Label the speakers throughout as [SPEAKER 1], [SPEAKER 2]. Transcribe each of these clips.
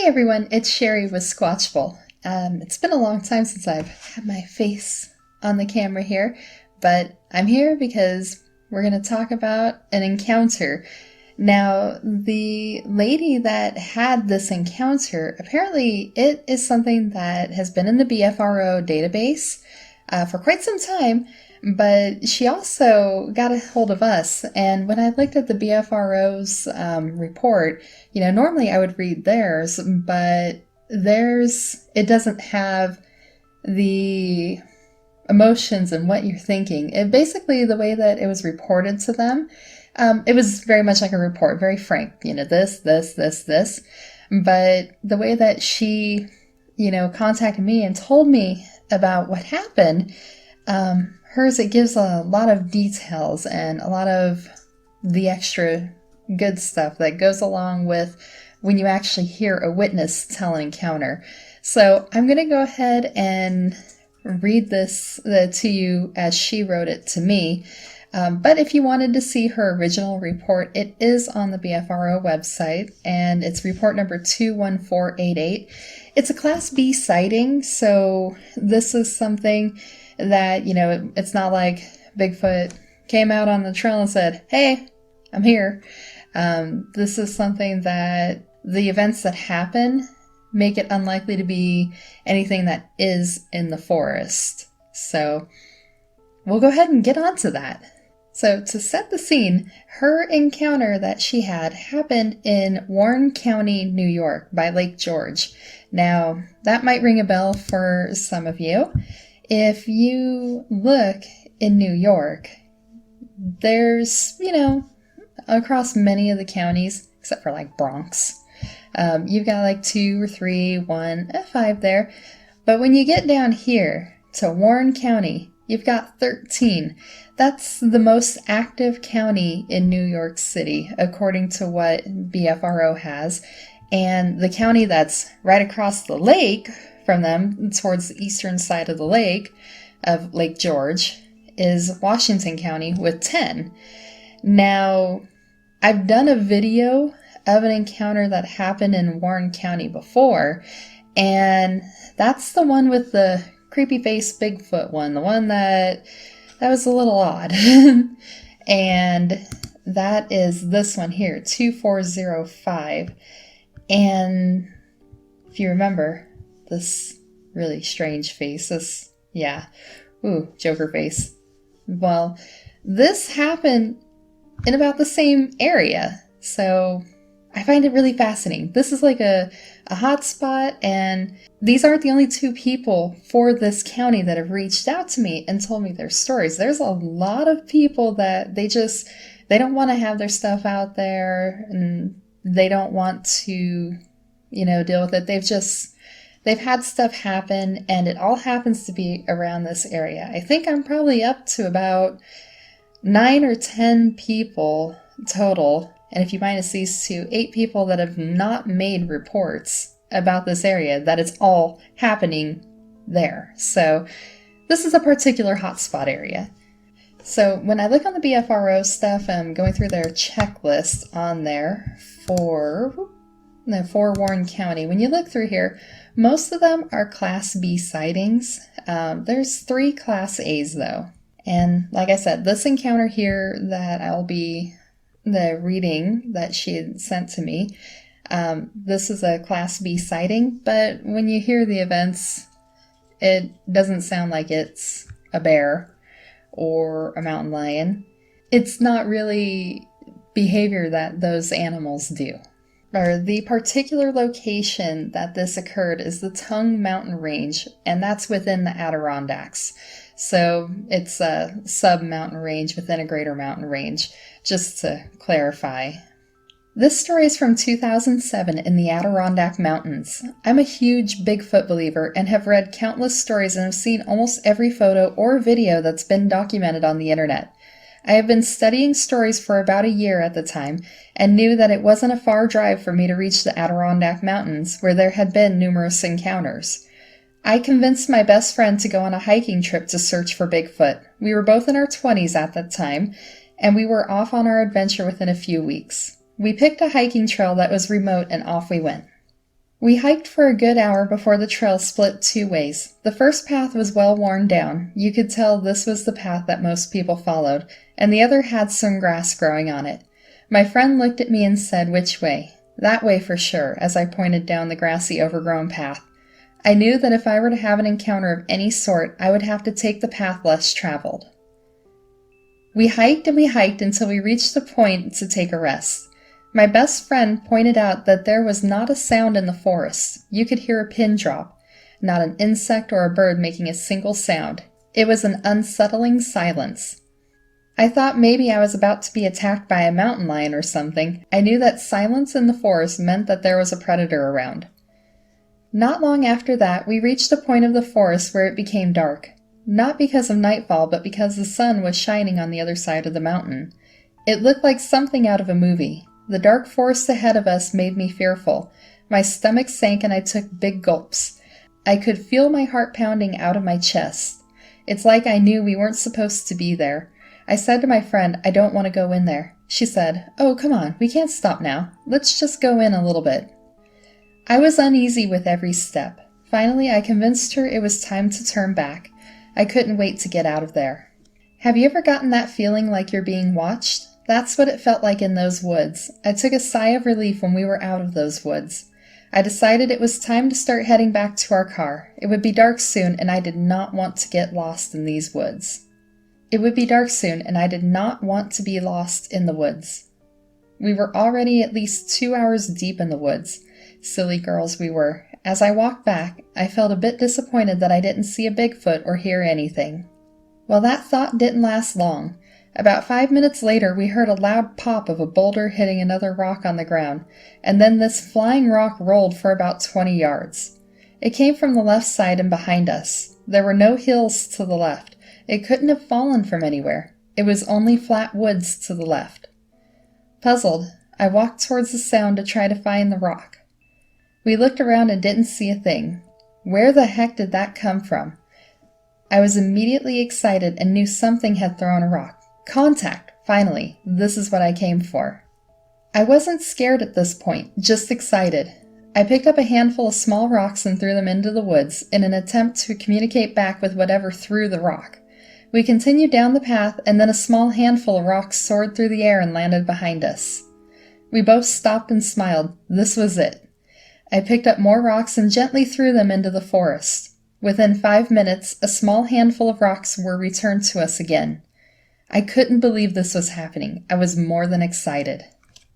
[SPEAKER 1] everyone, it's Sherry with Squatchable. It's been a long time since I've had my face on the camera here, but I'm here because we're going to talk about an encounter. Now, the lady that had this encounter, apparently it is something that has been in the BFRO database for quite some time, but she also got a hold of us, and when I looked at the BFRO's report, normally I would read theirs, but it doesn't have the emotions and what you're thinking. Basically, the way that it was reported to them, it was very much like a report, very frank, this, this. But the way that she, contacted me and told me about what happened, hers, it gives a lot of details and a lot of the extra good stuff that goes along with when you actually hear a witness tell an encounter. So I'm going to go ahead and read this to you as she wrote it to me. But if you wanted to see her original report, it is on the BFRO website, and it's report number 21488. It's a Class B sighting, so this is something that, it's not like Bigfoot came out on the trail and said, "Hey, I'm here." This is something that the events that happen make it unlikely to be anything that is in the forest. So we'll go ahead and get on to that. So to set the scene, her encounter that she had happened in Warren County, New York by Lake George. Now, that might ring a bell for some of you. If you look in New York, there's, across many of the counties, except for like Bronx, you've got like 2 or 3, 1, 5 there. But when you get down here to Warren County, you've got 13. That's the most active county in New York City, according to what BFRO has. And the county that's right across the lake from them, towards the eastern side of the lake, of Lake George, is Washington County with 10. Now, I've done a video of an encounter that happened in Warren County before, and that's the one with the creepy face Bigfoot one, the one that was a little odd. And that is this one here, 2405. And if you remember, this really strange face, Joker face. Well, this happened in about the same area, so I find it really fascinating. This is like a hotspot, and these aren't the only 2 people for this county that have reached out to me and told me their stories. There's a lot of people that they don't want to have their stuff out there, and they don't want to, deal with it. They've had stuff happen, and it all happens to be around this area. I think I'm probably up to about 9 or 10 people total. And if you minus these 2, 8 people that have not made reports about this area, that it's all happening there. So this is a particular hotspot area. So when I look on the BFRO stuff, I'm going through their checklist on there for Warren County. When you look through here, most of them are Class B sightings. There's 3 Class A's though. And like I said, this encounter here that I'll be the reading that she had sent to me, this is a Class B sighting, but when you hear the events, it doesn't sound like it's a bear or a mountain lion. It's not really behavior that those animals do. Or the particular location that this occurred is the Tongue Mountain Range, and that's within the Adirondacks. So it's a sub-mountain range within a greater mountain range, just to clarify. This story is from 2007 in the Adirondack Mountains. I'm a huge Bigfoot believer and have read countless stories and have seen almost every photo or video that's been documented on the internet. I have been studying stories for about a year at the time and knew that it wasn't a far drive for me to reach the Adirondack Mountains, where there had been numerous encounters. I convinced my best friend to go on a hiking trip to search for Bigfoot. We were both in our 20s at that time, and we were off on our adventure within a few weeks. We picked a hiking trail that was remote and off we went. We hiked for a good hour before the trail split two ways. The first path was well worn down. You could tell this was the path that most people followed, and the other had some grass growing on it. My friend looked at me and said, "Which way?" "That way for sure," as I pointed down the grassy, overgrown path. I knew that if I were to have an encounter of any sort, I would have to take the path less traveled. We hiked and we hiked until we reached the point to take a rest. My best friend pointed out that there was not a sound in the forest. You could hear a pin drop, not an insect or a bird making a single sound. It was an unsettling silence. I thought maybe I was about to be attacked by a mountain lion or something. I knew that silence in the forest meant that there was a predator around. Not long after that, we reached a point of the forest where it became dark. Not because of nightfall, but because the sun was shining on the other side of the mountain. It looked like something out of a movie. The dark forest ahead of us made me fearful. My stomach sank and I took big gulps. I could feel my heart pounding out of my chest. It's like I knew we weren't supposed to be there. I said to my friend, "I don't want to go in there." She said, "Oh, come on, we can't stop now. Let's just go in a little bit." I was uneasy with every step. Finally, I convinced her it was time to turn back. I couldn't wait to get out of there. Have you ever gotten that feeling like you're being watched? That's what it felt like in those woods. I took a sigh of relief when we were out of those woods. I decided it was time to start heading back to our car. It would be dark soon, and I did not want to get lost in these woods. It would be dark soon, and I did not want to be lost in the woods. We were already at least 2 hours deep in the woods. Silly girls we were. As I walked back, I felt a bit disappointed that I didn't see a Bigfoot or hear anything. Well, that thought didn't last long. About 5 minutes later, we heard a loud pop of a boulder hitting another rock on the ground, and then this flying rock rolled for about 20 yards. It came from the left side and behind us. There were no hills to the left. It couldn't have fallen from anywhere. It was only flat woods to the left. Puzzled, I walked towards the sound to try to find the rock. We looked around and didn't see a thing. Where the heck did that come from? I was immediately excited and knew something had thrown a rock. Contact! Finally, this is what I came for. I wasn't scared at this point, just excited. I picked up a handful of small rocks and threw them into the woods in an attempt to communicate back with whatever threw the rock. We continued down the path, and then a small handful of rocks soared through the air and landed behind us. We both stopped and smiled. This was it. I picked up more rocks and gently threw them into the forest. Within 5 minutes, a small handful of rocks were returned to us again. I couldn't believe this was happening. I was more than excited.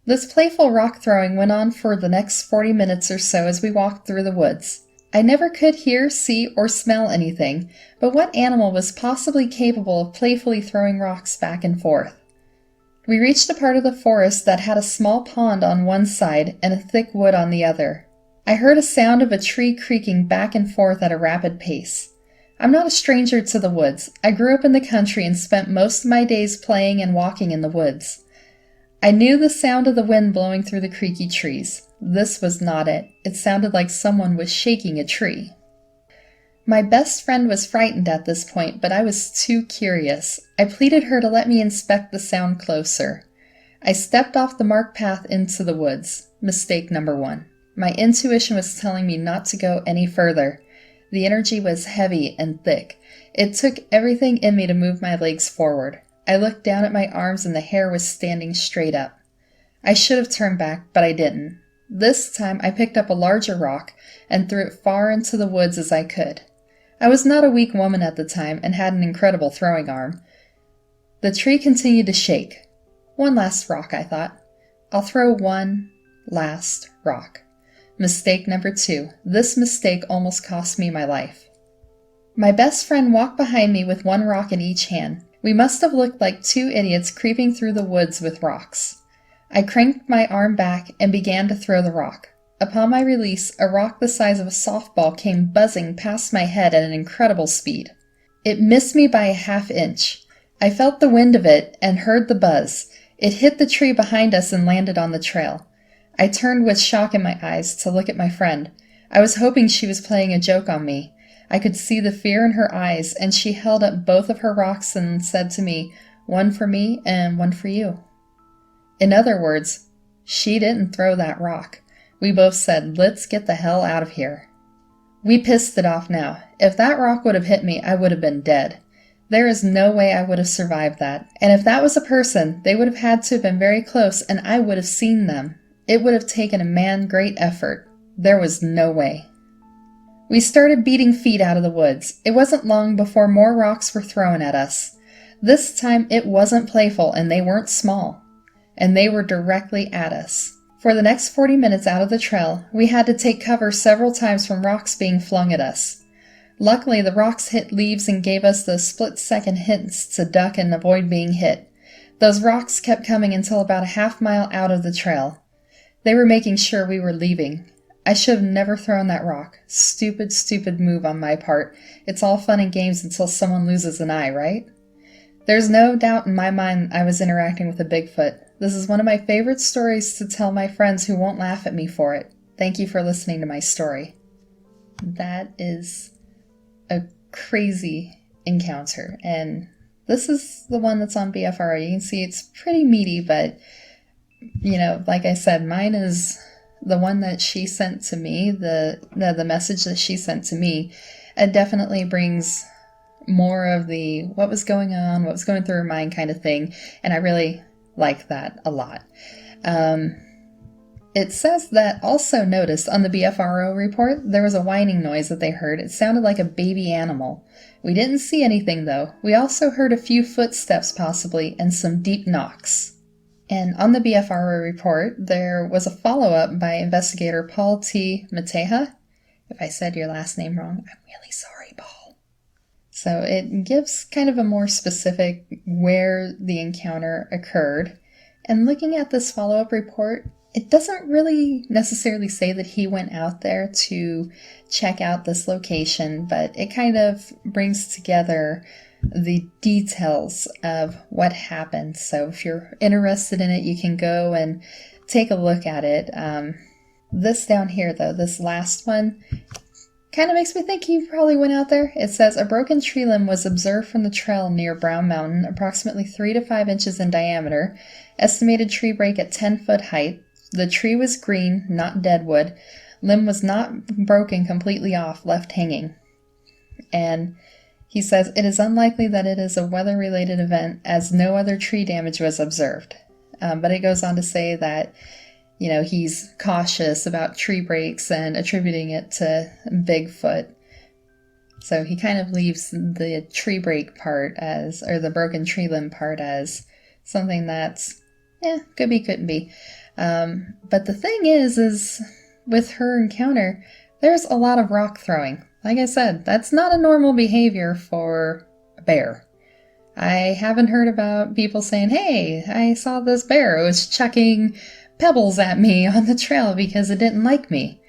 [SPEAKER 1] This playful rock throwing went on for the next 40 minutes or so as we walked through the woods. I never could hear, see, or smell anything, but what animal was possibly capable of playfully throwing rocks back and forth? We reached a part of the forest that had a small pond on one side and a thick wood on the other. I heard a sound of a tree creaking back and forth at a rapid pace. I'm not a stranger to the woods. I grew up in the country and spent most of my days playing and walking in the woods. I knew the sound of the wind blowing through the creaky trees. This was not it. It sounded like someone was shaking a tree. My best friend was frightened at this point, but I was too curious. I pleaded her to let me inspect the sound closer. I stepped off the marked path into the woods. Mistake number 1. My intuition was telling me not to go any further. The energy was heavy and thick. It took everything in me to move my legs forward. I looked down at my arms and the hair was standing straight up. I should have turned back, but I didn't. This time I picked up a larger rock and threw it far into the woods as I could. I was not a weak woman at the time and had an incredible throwing arm. The tree continued to shake. One last rock, I thought. I'll throw one last rock. Mistake number 2. This mistake almost cost me my life. My best friend walked behind me with one rock in each hand. We must have looked like 2 idiots creeping through the woods with rocks. I cranked my arm back and began to throw the rock. Upon my release, a rock the size of a softball came buzzing past my head at an incredible speed. It missed me by a ½ inch. I felt the wind of it and heard the buzz. It hit the tree behind us and landed on the trail. I turned with shock in my eyes to look at my friend. I was hoping she was playing a joke on me. I could see the fear in her eyes, and she held up both of her rocks and said to me, "One for me and one for you." In other words, she didn't throw that rock. We both said, let's get the hell out of here. We pissed it off now. If that rock would have hit me, I would have been dead. There is no way I would have survived that. And if that was a person, they would have had to have been very close and I would have seen them. It would have taken a man great effort. There was no way. We started beating feet out of the woods. It wasn't long before more rocks were thrown at us. This time it wasn't Playful and they weren't small. And they were directly at us. For the next 40 minutes out of the trail, we had to take cover several times from rocks being flung at us. Luckily, the rocks hit leaves and gave us those split-second hints to duck and avoid being hit. Those rocks kept coming until about a half-mile out of the trail. They were making sure we were leaving. I should have never thrown that rock. Stupid, stupid move on my part. It's all fun and games until someone loses an eye, right? There's no doubt in my mind I was interacting with a Bigfoot. This is one of my favorite stories to tell my friends who won't laugh at me for it. Thank you for listening to my story. That is a crazy encounter, and this is the one that's on BFRO. You can see it's pretty meaty, but, like I said, mine is the one that she sent to me, the message that she sent to me. It definitely brings more of the what was going on, what was going through her mind kind of thing, and I really like that a lot. It says that also noticed on the BFRO report there was a whining noise that they heard. It sounded like a baby animal. We didn't see anything though. We also heard a few footsteps possibly and some deep knocks. And on the BFRO report there was a follow-up by Investigator Paul T. Mateja. If I said your last name wrong, I'm really sorry, Paul. So it gives kind of a more specific where the encounter occurred. And looking at this follow-up report, it doesn't really necessarily say that he went out there to check out this location, but it kind of brings together the details of what happened. So if you're interested in it, you can go and take a look at it. This down here, though, this last one, kind of makes me think he probably went out there. It says, a broken tree limb was observed from the trail near Brown Mountain, approximately 3 to 5 inches in diameter. Estimated tree break at 10-foot height. The tree was green, not deadwood. Limb was not broken completely off, left hanging. And he says, it is unlikely that it is a weather-related event, as no other tree damage was observed. But it goes on to say that he's cautious about tree breaks and attributing it to Bigfoot. So he kind of leaves the tree break part or the broken tree limb part as something that's, could be, couldn't be. But the thing is with her encounter, there's a lot of rock throwing. Like I said, that's not a normal behavior for a bear. I haven't heard about people saying, hey, I saw this bear. It was chucking pebbles at me on the trail because it didn't like me.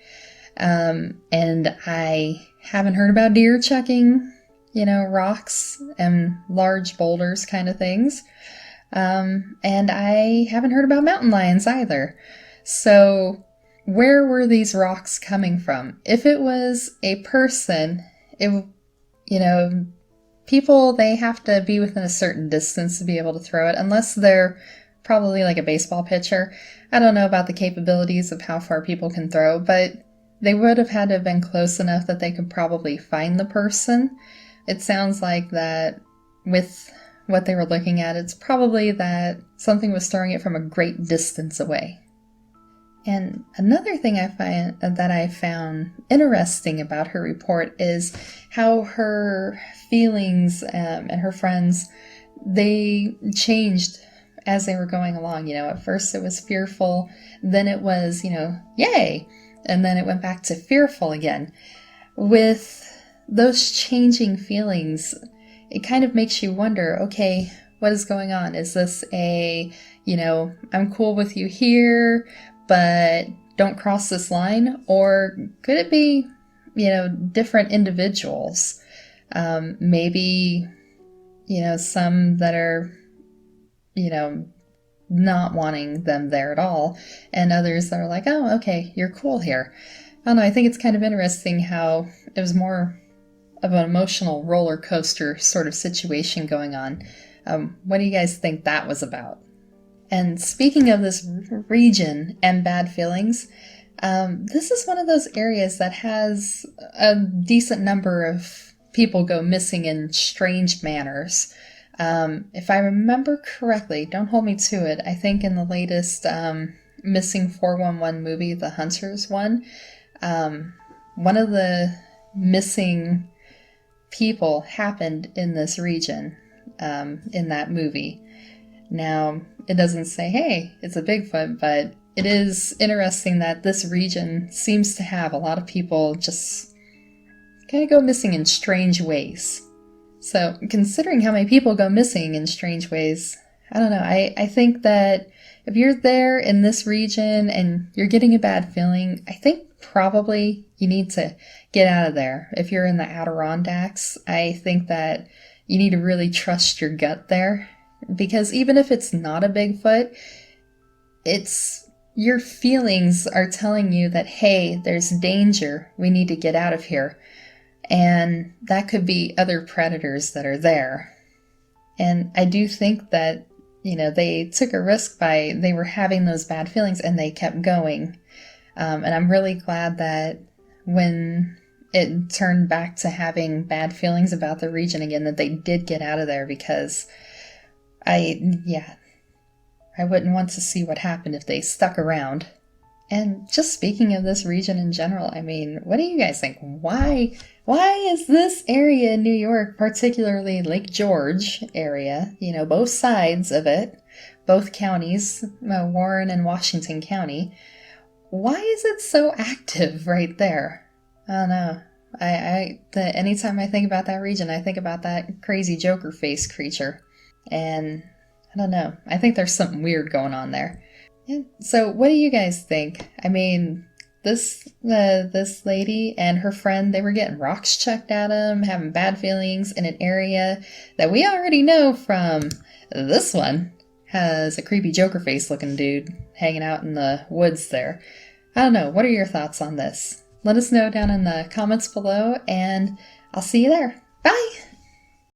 [SPEAKER 1] And I haven't heard about deer chucking, rocks and large boulders kind of things. And I haven't heard about mountain lions either. So where were these rocks coming from? If it was a person, people, they have to be within a certain distance to be able to throw it, unless they're probably like a baseball pitcher. I don't know about the capabilities of how far people can throw, but they would have had to have been close enough that they could probably find the person. It sounds like that with what they were looking at, it's probably that something was throwing it from a great distance away. And another thing I found interesting about her report is how her feelings and her friends, they changed as they were going along. At first it was fearful, then it was, yay, and then it went back to fearful again. With those changing feelings, it kind of makes you wonder, okay, what is going on? Is this I'm cool with you here, but don't cross this line? Or could it be, different individuals? Maybe, some that are, not wanting them there at all, and others that are like, oh, okay, you're cool here. I don't know, I think it's kind of interesting how it was more of an emotional roller coaster sort of situation going on. What do you guys think that was about? And speaking of this region and bad feelings, This is one of those areas that has a decent number of people go missing in strange manners. If I remember correctly, don't hold me to it, I think in the latest Missing 411 movie, the Hunters one, one of the missing people happened in this region in that movie. Now, it doesn't say, hey, it's a Bigfoot, but it is interesting that this region seems to have a lot of people just kind of go missing in strange ways. So, considering how many people go missing in strange ways, I don't know, I think that if you're there in this region and you're getting a bad feeling, I think probably you need to get out of there. If you're in the Adirondacks, I think that you need to really trust your gut there. Because even if it's not a Bigfoot, your feelings are telling you that, hey, there's danger, we need to get out of here. And that could be other predators that are there. And I do think that, they took a risk they were having those bad feelings and they kept going. And I'm really glad that when it turned back to having bad feelings about the region again, that they did get out of there, because I wouldn't want to see what happened if they stuck around. And just speaking of this region in general, I mean, what do you guys think? Why is this area in New York, particularly Lake George area, both sides of it, both counties, Warren and Washington County, why is it so active right there? I don't know. Anytime I think about that region, I think about that crazy Joker face creature. And I don't know. I think there's something weird going on there. Yeah. So what do you guys think? I mean, this lady and her friend, they were getting rocks chucked at them, having bad feelings in an area that we already know from this one has a creepy Joker face looking dude hanging out in the woods there. I don't know. What are your thoughts on this? Let us know down in the comments below, and I'll see you there. Bye!